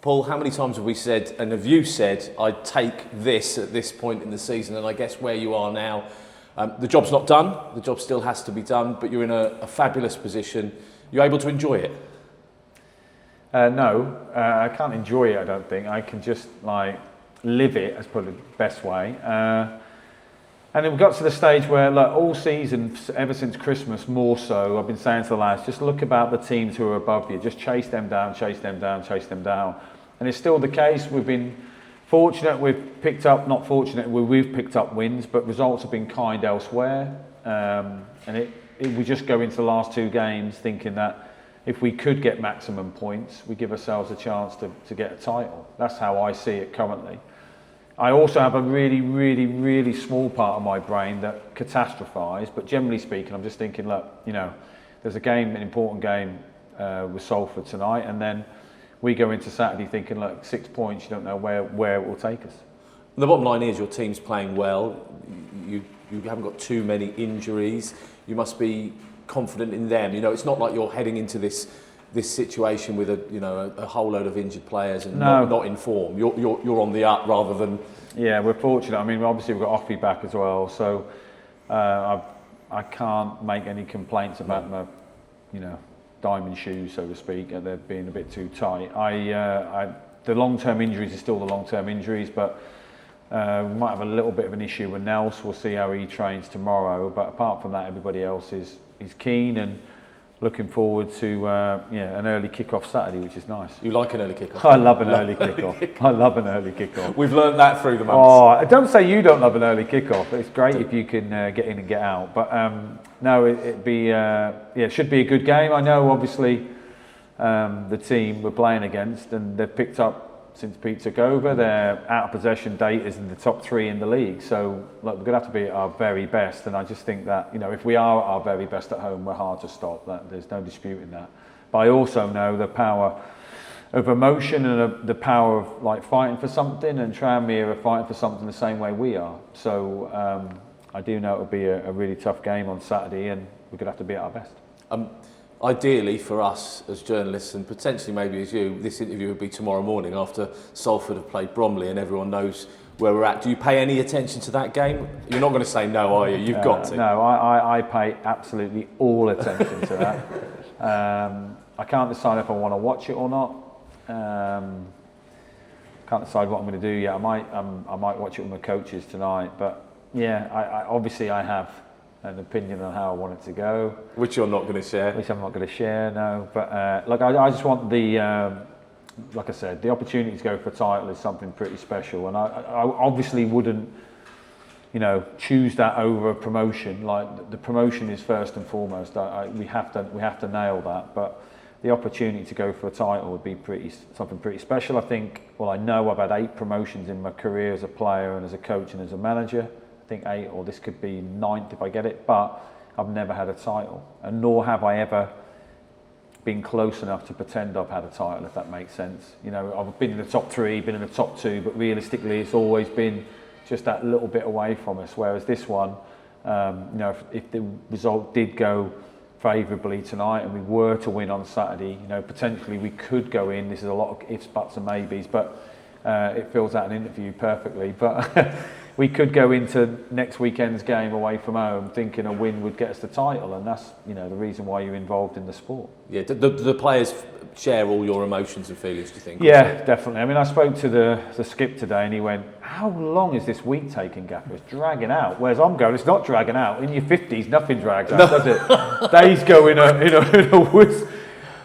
Paul, how many times have we said, and have you said, I'd take this at this point in the season, and I guess where you are now, the job's not done, the job still has to be done, but you're in a fabulous position. You're able to enjoy it? No, I can't enjoy it, I don't think. I can just live it, that's probably the best way. And then we got to the stage where, all season, ever since Christmas, more so, I've been saying to the lads, just look about the teams who are above you, just chase them down, chase them down, chase them down. And it's still the case. We've been fortunate, we've picked up wins, but results have been kind elsewhere. And we just go into the last two games thinking that if we could get maximum points, we give ourselves a chance to get a title. That's how I see it currently. I also have a really, really, really small part of my brain that catastrophises, but generally speaking, I'm just thinking, there's an important game with Salford tonight, and then we go into Saturday thinking, 6 points, you don't know where it will take us. And the bottom line is your team's playing well. You haven't got too many injuries. You must be confident in them. It's not like you're heading into this situation with a whole load of injured players and not in form. You're on the up rather than. Yeah, we're fortunate. I mean, obviously we've got Offie back as well, so I can't make any complaints about my, diamond shoes, so to speak, and they're being a bit too tight. The long-term injuries are still the long-term injuries, but we might have a little bit of an issue with Nels. We'll see how he trains tomorrow. But apart from that, everybody else is keen and looking forward to an early kick-off Saturday, which is nice. You like an early kick-off? I love an early kick-off. I love an early kick-off. We've learned that through the months. Oh, don't say you don't love an early kick-off. It's great if you can get in and get out. But no, it should be a good game. I know, obviously, the team we're playing against, and they've picked up since Pete took over. Their out-of-possession date is in the top 3 in the league. So we're going to have to be at our very best. And I just think that, if we are at our very best at home, we're hard to stop. There's no disputing that. But I also know the power of emotion and the power of fighting for something. And Tranmere are fighting for something the same way we are. So I do know it'll be a really tough game on Saturday, and we're going to have to be at our best. Ideally for us as journalists, and potentially maybe as you, this interview would be tomorrow morning after Salford have played Bromley and everyone knows where we're at. Do you pay any attention to that game? You're not going to say no, are you? You've got to. No, I pay absolutely all attention to that. I can't decide if I want to watch it or not. Can't decide what I'm going to do yet. I might watch it with my coaches tonight, but yeah, I obviously I have an opinion on how I want it to go. Which you're not going to share. Which I'm not going to share, no. But I just want like I said, the opportunity to go for a title is something pretty special, and I obviously wouldn't, choose that over a promotion. The promotion is first and foremost. We have to nail that. But the opportunity to go for a title would be something pretty special. I know I've had 8 promotions in my career as a player and as a coach and as a manager. I think 8, or this could be 9th if I get it, but I've never had a title, and nor have I ever been close enough to pretend I've had a title, if that makes sense. I've been in the top 3, been in the top 2, but realistically it's always been just that little bit away from us, whereas this one, if the result did go favourably tonight and we were to win on Saturday, potentially we could go in. This is a lot of ifs, buts and maybes, but it fills out an interview perfectly. But we could go into next weekend's game away from home thinking a win would get us the title, and that's the reason why you're involved in the sport. Yeah, the players share all your emotions and feelings, do you think? Yeah, definitely. I mean, I spoke to the skip today, and he went, "How long is this week taking, Gaffer? It's dragging out." Whereas I'm going, it's not dragging out. In your 50s, nothing drags out, does it? Days go in a whiz.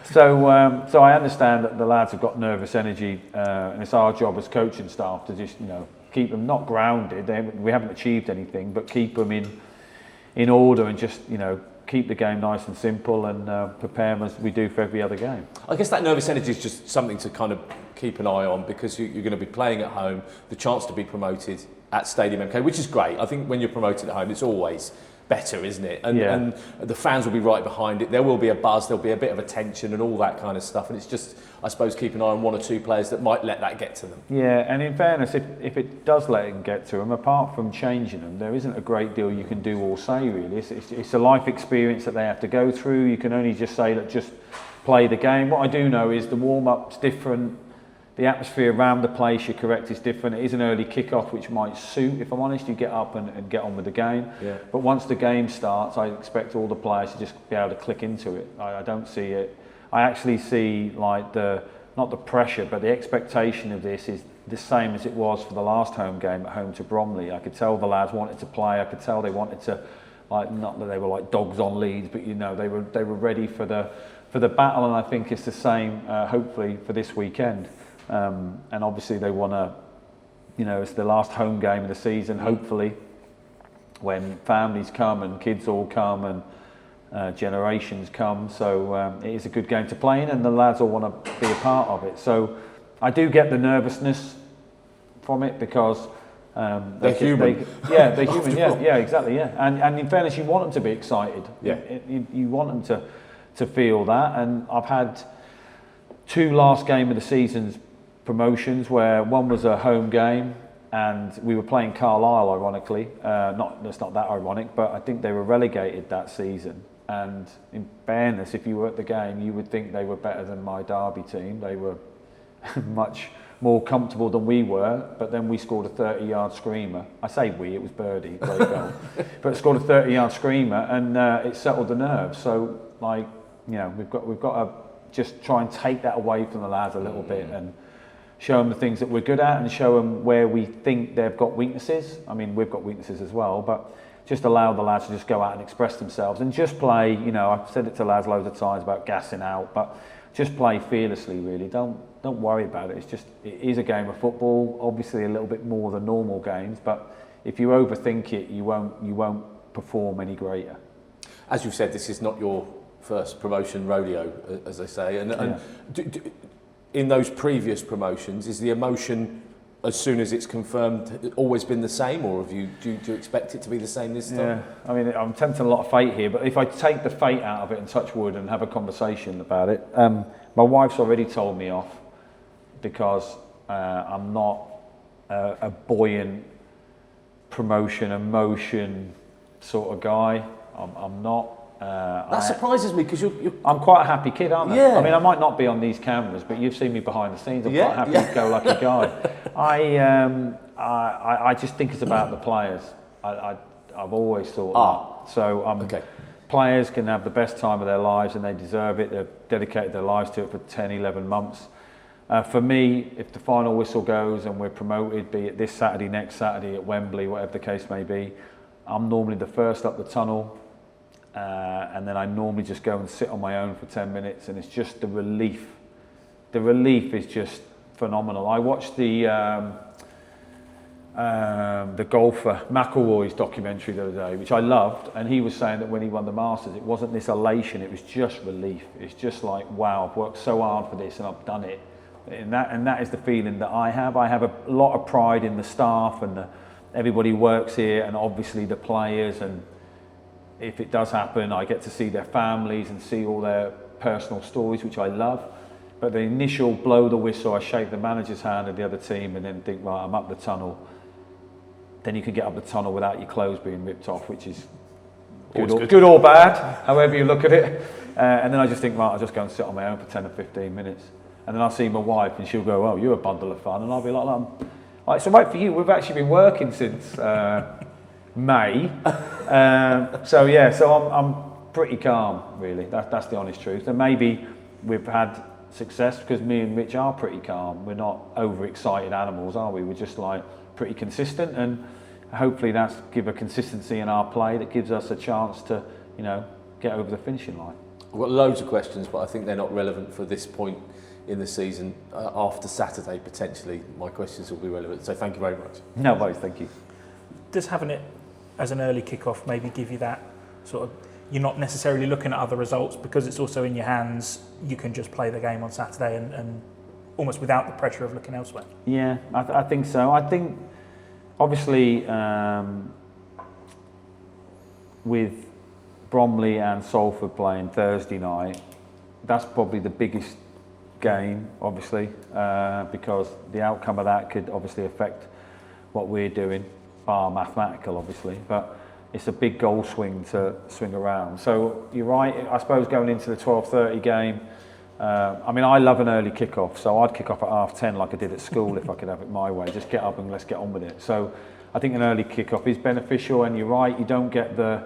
So I understand that the lads have got nervous energy, and it's our job as coaching staff to just keep them not grounded. We haven't achieved anything, but keep them in order and just keep the game nice and simple and prepare them as we do for every other game. I guess that nervous energy is just something to kind of keep an eye on, because you're going to be playing at home, the chance to be promoted at Stadium MK, which is great. I think when you're promoted at home, it's always better, isn't it? And the fans will be right behind it. There will be a buzz, there'll be a bit of attention and all that kind of stuff. And it's just, I suppose, keep an eye on 1 or 2 players that might let that get to them. Yeah, and in fairness, if it does let it get to them, apart from changing them, there isn't a great deal you can do or say, really. It's a life experience that they have to go through. You can only just say that just play the game. What I do know is the warm-up's different the atmosphere around the place, you're correct, is different. It is an early kick-off, which might suit, if I'm honest. You get up and get on with the game. Yeah. But once the game starts, I expect all the players to just be able to click into it. I don't see it. I actually see like not the pressure, but the expectation of this is the same as it was for the last home game at home to Bromley. I could tell the lads wanted to play. I could tell they wanted to, like, not that they were like dogs on leads, but you know, they were ready for the battle. And I think it's the same, hopefully, for this weekend. And obviously they want to, you know, it's the last home game of the season, hopefully, when families come and kids all come and generations come. So it is a good game to play in, and the lads all want to be a part of it. So I do get the nervousness from it because they're human. They're human. Yeah, exactly. Yeah, and in fairness, you want them to be excited. Yeah, you want them to feel that. And I've had 2 last game of the season's promotions where one was a home game and we were playing Carlisle, ironically. That's not that ironic, but I think they were relegated that season. And in fairness, if you were at the game, you would think they were better than my Derby team. They were much more comfortable than we were, but then we scored a 30-yard screamer. I say we, it was Birdie, great goal. But scored a 30-yard screamer, and it settled the nerves. So, like, you know, we've got to just try and take that away from the lads a little bit and show them the things that we're good at and show them where we think they've got weaknesses. I mean, we've got weaknesses as well, but just allow the lads to just go out and express themselves and just play. You know, I've said it to lads loads of times about gassing out, but just play fearlessly, really. Don't worry about it. It is a game of football, obviously a little bit more than normal games, but if you overthink it, you won't perform any greater. As you've said, this is not your first promotion rodeo, as they say, and in those previous promotions, is the emotion as soon as it's confirmed always been the same, or do you expect it to be the same this time? Yeah, I mean, I'm tempting a lot of fate here, but if I take the fate out of it and touch wood and have a conversation about it, my wife's already told me off because I'm not a buoyant promotion, emotion sort of guy. I'm not. That surprises me because I'm quite a happy kid, aren't I? Yeah. I mean, I might not be on these cameras, but you've seen me behind the scenes. I'm quite a happy-go-lucky guy. I just think it's about the players. I've always thought that. So players can have the best time of their lives and they deserve it. They've dedicated their lives to it for 10, 11 months. For me, if the final whistle goes and we're promoted, be it this Saturday, next Saturday at Wembley, whatever the case may be, I'm normally the first up the tunnel. And then I normally just go and sit on my own for 10 minutes, and it's just the relief. The relief is just phenomenal. I watched the golfer McIlroy's documentary the other day, which I loved, and he was saying that when he won the Masters, it wasn't this elation, it was just relief. It's just like, wow, I've worked so hard for this and I've done it. And that is the feeling that I have. I have a lot of pride in the staff and everybody who works here, and obviously the players, and if it does happen, I get to see their families and see all their personal stories, which I love. But the initial blow the whistle, I shake the manager's hand of the other team and then think, right, I'm up the tunnel. Then you can get up the tunnel without your clothes being ripped off, which is good or bad, however you look at it. And then I just think, right, I'll just go and sit on my own for 10 or 15 minutes. And then I'll see my wife and she'll go, oh, you're a bundle of fun. And I'll be like, so right for you, we've actually been working since May. So I'm pretty calm, really. That's the honest truth. And maybe we've had success because me and Rich are pretty calm. We're not overexcited animals, are we? We're just like pretty consistent, and hopefully that's give a consistency in our play that gives us a chance to, you know, get over the finishing line. I've got loads of questions, but I think they're not relevant for this point in the season. After Saturday, potentially, my questions will be relevant. So thank you very much. No worries, thank you. Does having it as an early kick-off maybe give you that sort of, you're not necessarily looking at other results because it's also in your hands, you can just play the game on Saturday and almost without the pressure of looking elsewhere? Yeah, I think so. I think, obviously, with Bromley and Salford playing Thursday night, that's probably the biggest game, obviously, because the outcome of that could obviously affect what we're doing, bar mathematical, obviously, but it's a big goal swing to swing around. So you're right, I suppose going into the 12:30 game, I mean, I love an early kick-off, so I'd kick off at 10:30 like I did at school if I could have it my way. Just get up and let's get on with it. So I think an early kick-off is beneficial, and you're right, you don't get the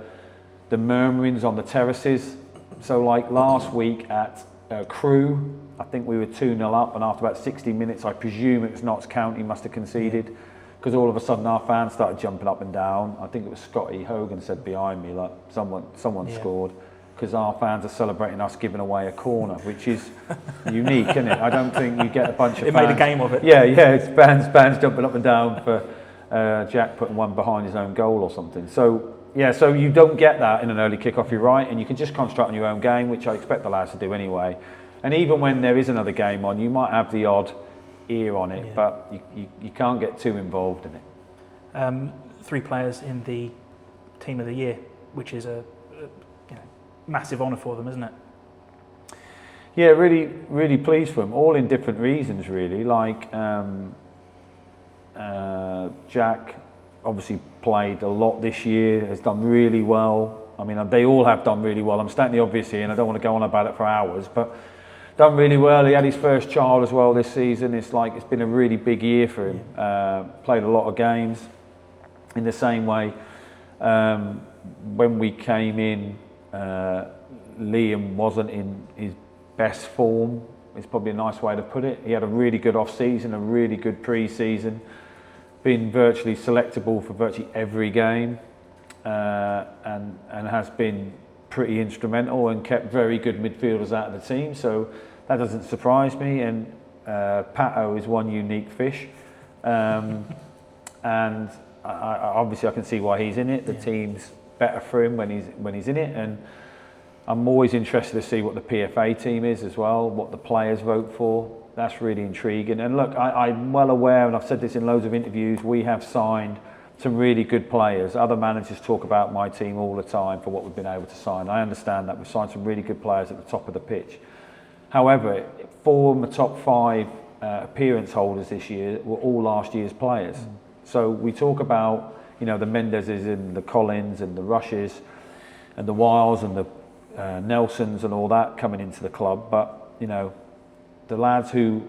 murmurings on the terraces. So like last week at Crewe, I think we were 2-0 up, and after about 60 minutes, I presume it was Notts County must have conceded, because all of a sudden our fans started jumping up and down. I think it was Scotty Hogan said behind me, like someone scored, because our fans are celebrating us giving away a corner, which is unique, isn't it? I don't think you get a bunch of fans. It made a game of it. Yeah, it's fans jumping up and down for Jack putting one behind his own goal or something. So so you don't get that in an early kick-off, you're right, and you can just concentrate on your own game, which I expect the lads to do anyway. And even when there is another game on, you might have the odd ear on it, but you can't get too involved in it. 3 players in the Team of the Year, which is a massive honour for them, isn't it? Yeah, really, really pleased for them, all in different reasons, really. Like Jack obviously played a lot this year, has done really well. I mean, they all have done really well. I'm stating the obvious here, and I don't want to go on about it for hours, but done really well. He had his first child as well this season. It's been a really big year for him. Played a lot of games. In the same way, when we came in, Liam wasn't in his best form. It's probably a nice way to put it. He had a really good off-season, a really good pre-season, been virtually selectable for virtually every game, and has been pretty instrumental and kept very good midfielders out of the team. So that doesn't surprise me. And Pato is one unique fish, and obviously I can see why he's in it. The team's better for him when he's in it, and I'm always interested to see what the PFA team is as well, what the players vote for. That's really intriguing. And look, I'm well aware, and I've said this in loads of interviews, we have signed some really good players. Other managers talk about my team all the time for what we've been able to sign. I understand that we've signed some really good players at the top of the pitch. However, 4 of the top 5 appearance holders this year were all last year's players. So we talk about, the Mendezes and the Collins and the Rushes and the Wiles and the Nelsons and all that coming into the club, but the lads who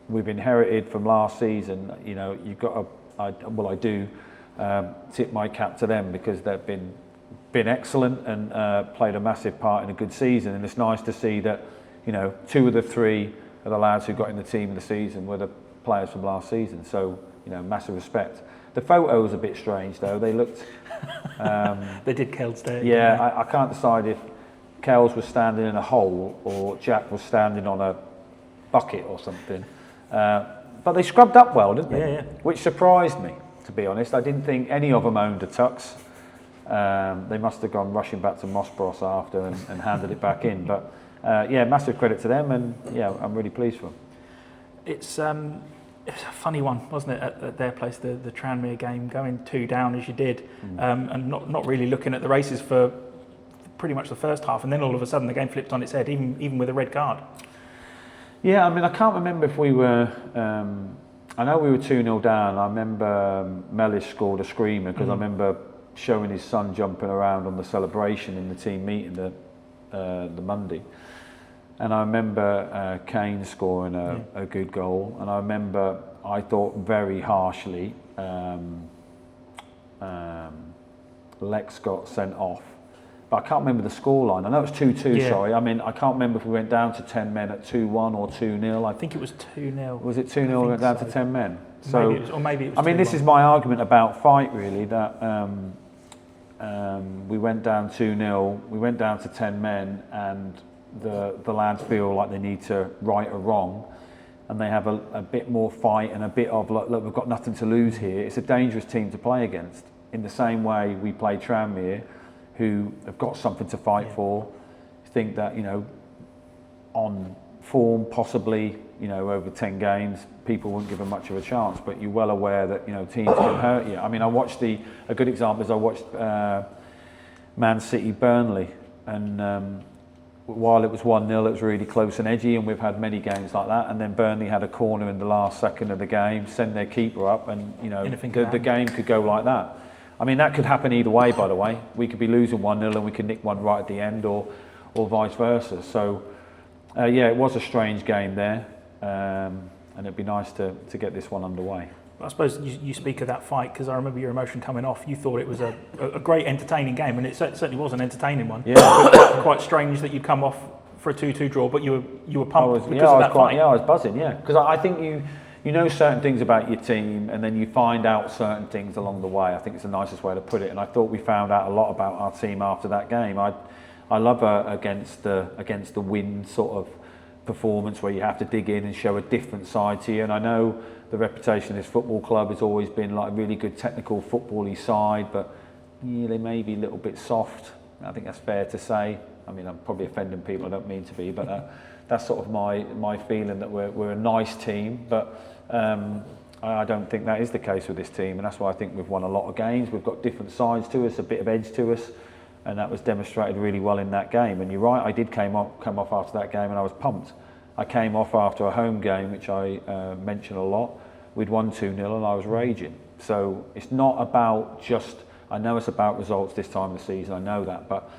we've inherited from last season, you've got I do tip my cap to them, because they've been excellent and played a massive part in a good season. And it's nice to see that 2 of the 3 of the lads who got in the team of the season were the players from last season. So massive respect. The photo was a bit strange though. They looked. They did Kel's day. Yeah, I can't decide if Kells was standing in a hole or Jack was standing on a bucket or something. But they scrubbed up well, didn't they? Yeah. Which surprised me, to be honest. I didn't think any of them owned a tux. They must have gone rushing back to Mossbros after and handed it back in. But massive credit to them, and I'm really pleased for them. It's a funny one, wasn't it, at their place, the Tranmere game, going 2 down as you did, and not really looking at the races for pretty much the first half, and then all of a sudden the game flipped on its head, even with a red card. Yeah, I mean, I can't remember if we were. I know we were 2-0 down. I remember Mellish scored a screamer, because I remember showing his son jumping around on the celebration in the team meeting the Monday. And I remember Kane scoring a good goal. And I remember, I thought very harshly, Lex got sent off. But I can't remember the scoreline. I know it was 2-2, sorry. I mean, I can't remember if we went down to 10 men at 2-1 or 2-0. I think it was 2-0. Was it 2-0 we went down to 10 men? So, maybe it was I mean, 2-1. This is my argument about fight, really, that we went down 2-0, we went down to 10 men, and the lads feel like they need to right a wrong, and they have a bit more fight and a bit of, look, we've got nothing to lose here. It's a dangerous team to play against. In the same way we play Tranmere, who have got something to fight for, think that, on form, possibly, over 10 games, people wouldn't give them much of a chance, but you're well aware that, teams can hurt you. I mean, a good example is I watched Man City Burnley, and while it was 1-0, it was really close and edgy, and we've had many games like that, and then Burnley had a corner in the last second of the game, send their keeper up, and, the game could go like that. I mean, that could happen either way, by the way. We could be losing 1-0 and we could nick one right at the end, or vice versa. So Yeah, it was a strange game there, and it'd be nice to get this one underway. I suppose you speak of that fight because I remember your emotion coming off. You thought it was a great entertaining game, and it certainly was an entertaining one. Yeah. Quite strange that you'd come off for a 2-2 draw, but you were pumped because of that fight. Yeah, I was buzzing, yeah. Because I think you know certain things about your team, and then you find out certain things along the way. I think it's the nicest way to put it. And I thought we found out a lot about our team after that game. I love against the win sort of performance where you have to dig in and show a different side to you. And I know the reputation of this football club has always been like a really good technical football-y side, but yeah, they may be a little bit soft. I think that's fair to say. I mean, I'm probably offending people, I don't mean to be, but that's sort of my feeling that we're a nice team, but I don't think that is the case with this team, and that's why I think we've won a lot of games. We've got different sides to us, a bit of edge to us, and that was demonstrated really well in that game. And you're right, I did come off after that game and I was pumped. I came off after a home game, which I mention a lot. We'd won 2-0 and I was raging. So it's not about just, I know it's about results this time of the season, I know that, but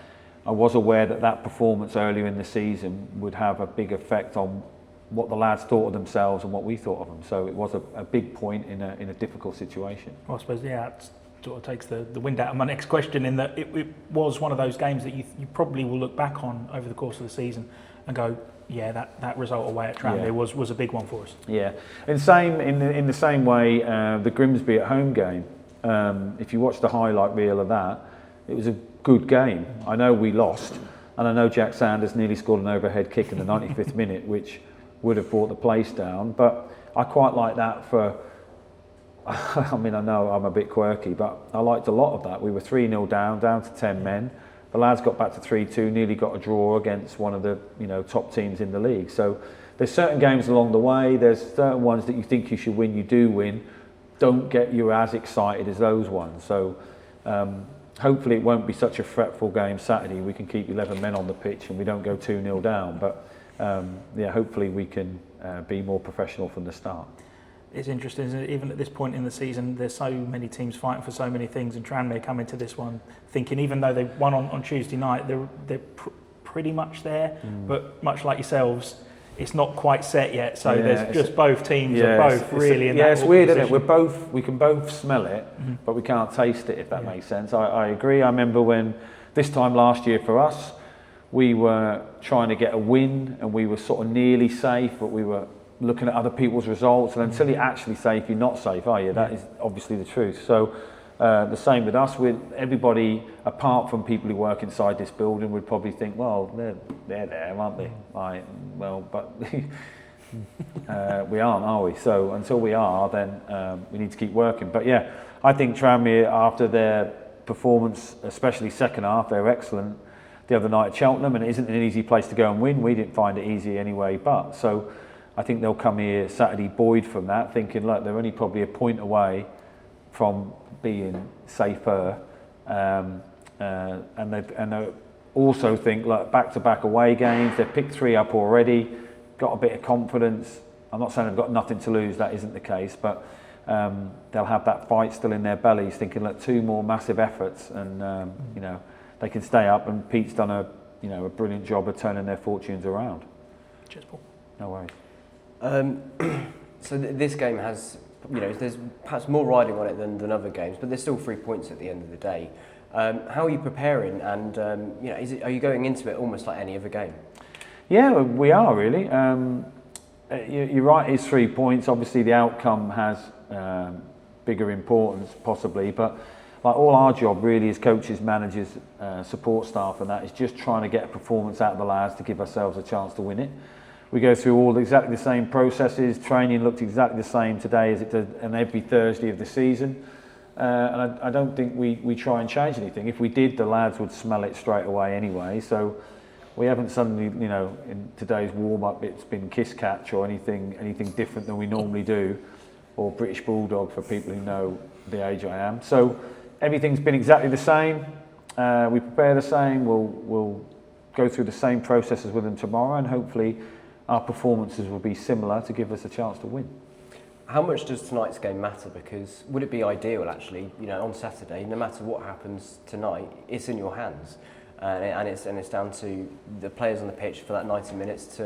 I was aware that performance earlier in the season would have a big effect on what the lads thought of themselves and what we thought of them. So it was a big point in a difficult situation. Well, I suppose, yeah, it sort of takes the wind out of my next question, in that it was one of those games that you probably will look back on over the course of the season and go, yeah, that result away at Tranmere was a big one for us. Yeah, in the same way, the Grimsby at home game. If you watch the highlight reel of that, it was a good game. I know we lost, and I know Jack Sanders nearly scored an overhead kick in the 95th minute, which would have brought the place down. But I quite like that for. I mean, I know I'm a bit quirky, but I liked a lot of that. We were 3-0 down to 10 men. The lads got back to 3-2, nearly got a draw against one of the top teams in the league. So there's certain games along the way. There's certain ones that you think you should win, you do win. Don't get you as excited as those ones. So hopefully it won't be such a fretful game Saturday. We can keep 11 men on the pitch and we don't go 2-0 down. But hopefully we can be more professional from the start. It's interesting, isn't it? Even at this point in the season, there's so many teams fighting for so many things, and Tranmere come into this one thinking, even though they won on Tuesday night, they're pretty much there. But much like yourselves, it's not quite set yet. So there's just both teams are both really in that. Yeah, it's weird, isn't it? We can both smell it, but we can't taste it. If that makes sense. I agree. I remember when this time last year for us, we were trying to get a win, and we were sort of nearly safe, but we were looking at other people's results, and until you're actually safe, you're not safe, are you? That is obviously the truth. So the same with us. With everybody, apart from people who work inside this building, would probably think, well, they're there, aren't they? But we aren't, are we? So until we are, then we need to keep working. But yeah, I think Tranmere, after their performance, especially second half, they're excellent the other night at Cheltenham, and it isn't an easy place to go and win. We didn't find it easy anyway, but so I think they'll come here Saturday buoyed from that, thinking, look, they're only probably a point away from being safer, and they also think, like, back-to-back away games. They've picked 3 up already, got a bit of confidence. I'm not saying they've got nothing to lose. That isn't the case, but they'll have that fight still in their bellies, thinking, look, 2 more massive efforts, and they can stay up. And Pete's done a brilliant job of turning their fortunes around. Cheers, Paul. No worries. So this game has, there's perhaps more riding on it than other games, but there's still 3 points at the end of the day. How are you preparing, and are you going into it almost like any other game? Yeah, we are really. You're right, it's 3 points. Obviously the outcome has bigger importance possibly, but like all our job really as coaches, managers, support staff and that is just trying to get a performance out of the lads to give ourselves a chance to win it. We go through all exactly the same processes. Training looked exactly the same today as it did on every Thursday of the season. And I don't think we try and change anything. If we did, the lads would smell it straight away anyway. So we haven't suddenly, in today's warm-up, it's been kiss catch or anything different than we normally do, or British Bulldog for people who know the age I am. So everything's been exactly the same. We prepare the same. We'll go through the same processes with them tomorrow, and hopefully our performances will be similar to give us a chance to win. How much does tonight's game matter? Because would it be ideal, actually, on Saturday, no matter what happens tonight, it's in your hands. and it's down to the players on the pitch for that 90 minutes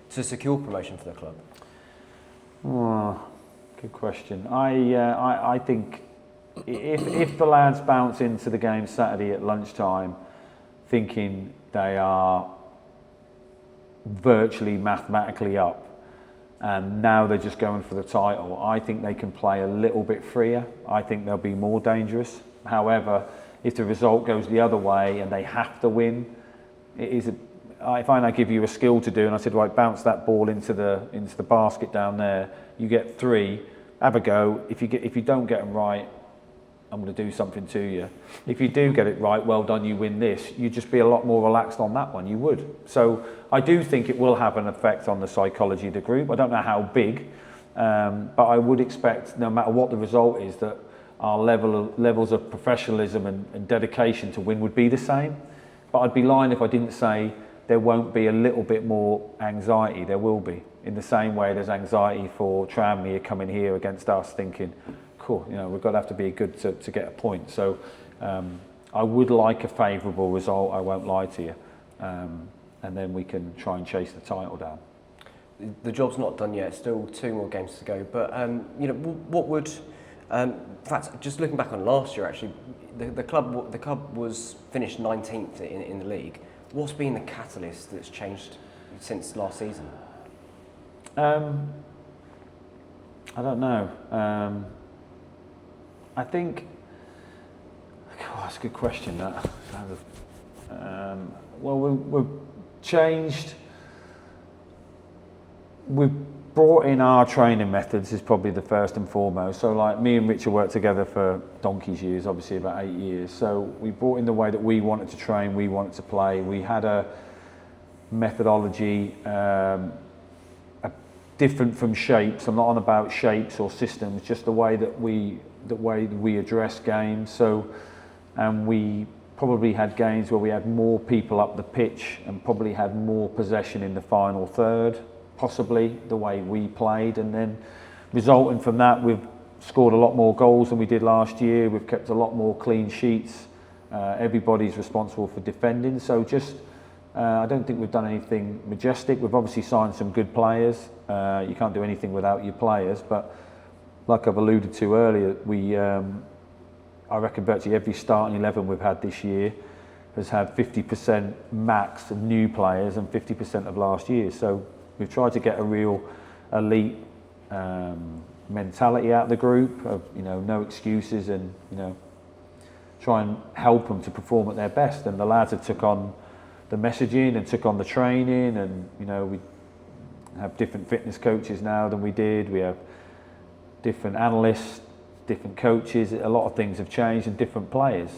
to secure promotion for the club? Oh, good question. I think if the lads bounce into the game Saturday at lunchtime thinking they are virtually mathematically up and now they're just going for the title, I think they can play a little bit freer. I think they'll be more dangerous. However, if the result goes the other way and they have to win, if I give you a skill to do and I said, right, bounce that ball into the basket down there, you get 3, have a go. If you don't get them right, I'm going to do something to you. If you do get it right, well done, you win this. You'd just be a lot more relaxed on that one, you would. So I do think it will have an effect on the psychology of the group. I don't know how big, but I would expect, no matter what the result is, that our levels of professionalism and dedication to win would be the same. But I'd be lying if I didn't say there won't be a little bit more anxiety. There will be. In the same way there's anxiety for Tranmere coming here against us thinking, cool, we've got to have to be good to get a point. So I would like a favourable result, I won't lie to you. And then we can try and chase the title down. The job's not done yet, still 2 more games to go. But, what would... in fact, just looking back on last year, actually, the club was finished 19th in the league. What's been the catalyst that's changed since last season? I don't know. I think... that's a good question, that. Well, we've changed... We've brought in our training methods is probably the first and foremost. So like me and Richard worked together for donkey's years, obviously about 8 years. So we brought in the way that we wanted to train, we wanted to play. We had a methodology different from shapes. I'm not on about shapes or systems, just the way that we address games. So, and we probably had games where we had more people up the pitch and probably had more possession in the final third, possibly the way we played, and then resulting from that we've scored a lot more goals than we did last year. We've kept a lot more clean sheets. Everybody's responsible for defending, so just I don't think we've done anything majestic. We've obviously signed some good players. You can't do anything without your players, but like I've alluded to earlier, I reckon virtually every starting 11 we've had this year has had 50% max of new players and 50% of last year. So we've tried to get a real elite mentality out of the group of no excuses, and try and help them to perform at their best. And the lads have took on the messaging and took on the training, and we have different fitness coaches now than we did. We have different analysts, different coaches. A lot of things have changed, and different players.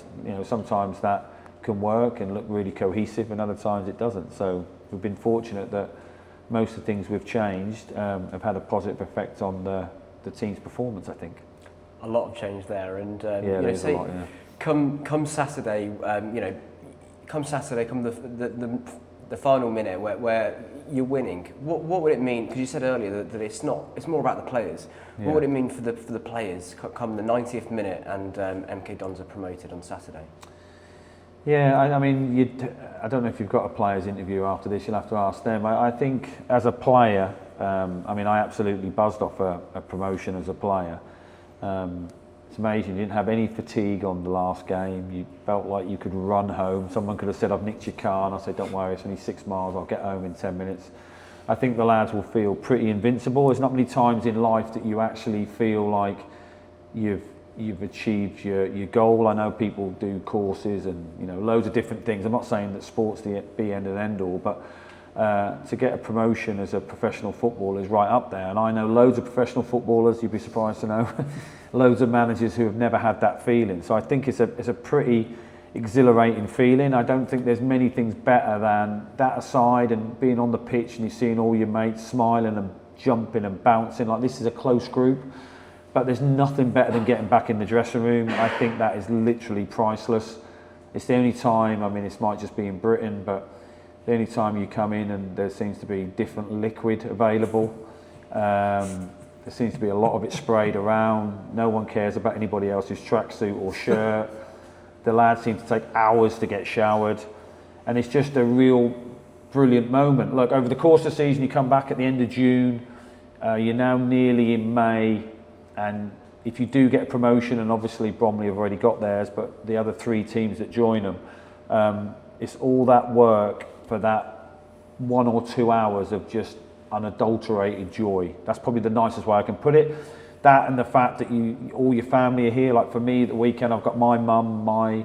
Sometimes that can work and look really cohesive, and other times it doesn't. So we've been fortunate that most of the things we've changed have had a positive effect on the team's performance, I think. A lot of change there, and there's a lot, yeah. Come Saturday, come the final minute where you're winning. What would it mean? Because you said earlier that it's more about the players. Yeah. What would it mean for the players come the 90th minute and MK Dons are promoted on Saturday? Yeah, I mean, I don't know if you've got a players interview after this. You'll have to ask them. I think as a player, I absolutely buzzed off a promotion as a player. It's amazing. You didn't have any fatigue on the last game. You felt like you could run home. Someone could have said, I've nicked your car, and I said, don't worry, it's only 6 miles. I'll get home in 10 minutes. I think the lads will feel pretty invincible. There's not many times in life that you actually feel like you've achieved your goal. I know people do courses and loads of different things. I'm not saying that sport's the end and end all, but to get a promotion as a professional footballer is right up there. And I know loads of professional footballers, you'd be surprised to know, loads of managers who have never had that feeling. So I think it's a pretty exhilarating feeling. I don't think there's many things better than that aside, and being on the pitch and you're seeing all your mates smiling and jumping and bouncing. Like, this is a close group. But there's nothing better than getting back in the dressing room. I think that is literally priceless. It's the only time, this might just be in Britain, but the only time you come in and there seems to be different liquid available. There seems to be a lot of it sprayed around. No one cares about anybody else's tracksuit or shirt. The lads seem to take hours to get showered. and it's just a real brilliant moment. Look, over the course of the season, you come back at the end of June, you're now nearly in May, and if you do get a promotion, and obviously Bromley have already got theirs, but the other 3 teams that join them, it's all that work for that 1 or 2 hours of just unadulterated joy. That's probably the nicest way I can put it. That and the fact that all your family are here. Like for me, the weekend I've got my mum, my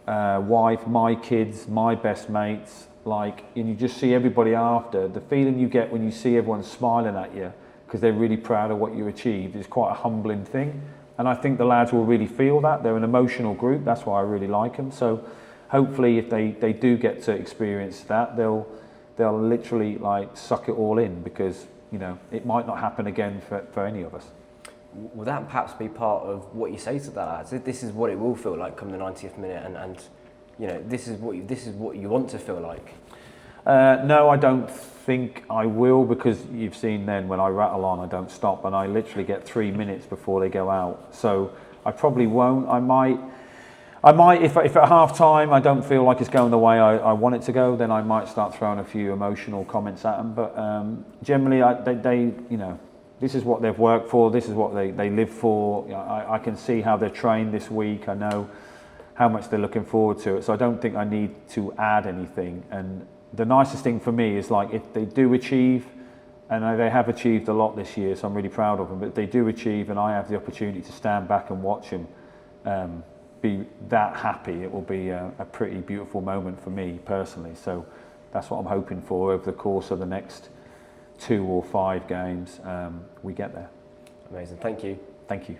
wife, my kids, my best mates. Like, and you just see everybody after. The feeling you get when you see everyone smiling at you because they're really proud of what you achieved is quite a humbling thing. And I think the lads will really feel that. They're an emotional group. That's why I really like them. So hopefully, if they do get to experience that, they'll literally like suck it all in, because it might not happen again for any of us. Will that perhaps be part of what you say to the lads? This is what it will feel like come the 90th minute, and this is what you want to feel like. No, I don't think I will, because you've seen then when I rattle on, I don't stop, and I literally get 3 minutes before they go out. So I probably won't. I might if at half time I don't feel like it's going the way I want it to go, then I might start throwing a few emotional comments at them. But generally, they this is what they've worked for. This is what they live for. I can see how they're trained this week. I know how much they're looking forward to it. So I don't think I need to add anything. And the nicest thing for me is, like, if they do achieve, and they have achieved a lot this year, so I'm really proud of them, but if they do achieve and I have the opportunity to stand back and watch them be that happy, it will be a pretty beautiful moment for me personally. So that's what I'm hoping for over the course of the next 2 or 5 games. We get there. Amazing. Thank you. Thank you.